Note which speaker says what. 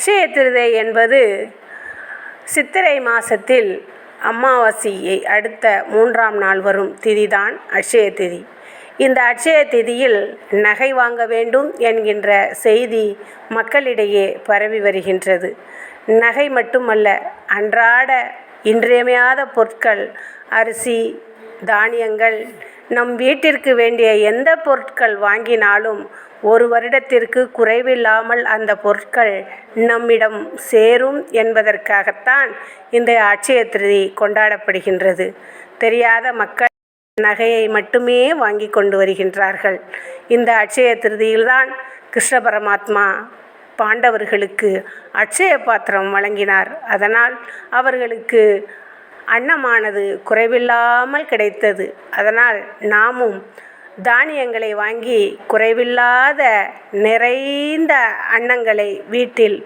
Speaker 1: அட்சய திருதை என்பது சித்திரை மாதத்தில் அமாவாசையை அடுத்த 3ஆம் நாள் வரும் திதிதான் அட்சய திதி. இந்த அட்சய திதியில் நகை வாங்க வேண்டும் என்கின்ற செய்தி மக்களிடையே பரவி வருகின்றது. நகை மட்டுமல்ல, அன்றாட இன்றியமையாத பொருட்கள், அரிசி, தானியங்கள், நம் வீட்டிற்கு வேண்டிய எந்த பொருட்கள் வாங்கினாலும் ஒரு வருடத்திற்கு குறைவில்லாமல் அந்த பொருட்கள் நம்மிடம் சேரும் என்பதற்காகத்தான் இந்த அட்சய திருதி கொண்டாடப்படுகின்றது. தெரியாத மக்கள் நகையை மட்டுமே வாங்கி கொண்டு வருகின்றார்கள். இந்த அட்சய திருதியில்தான் கிருஷ்ண பரமாத்மா பாண்டவர்களுக்கு அட்சய பாத்திரம் வழங்கினார். அதனால் அவர்களுக்கு அன்னமானது குறைவில்லாமல் கிடைத்தது. அதனால் நாமும் தானியங்களை வாங்கி குறைவில்லாத நிறைந்த அன்னங்களை வீட்டில்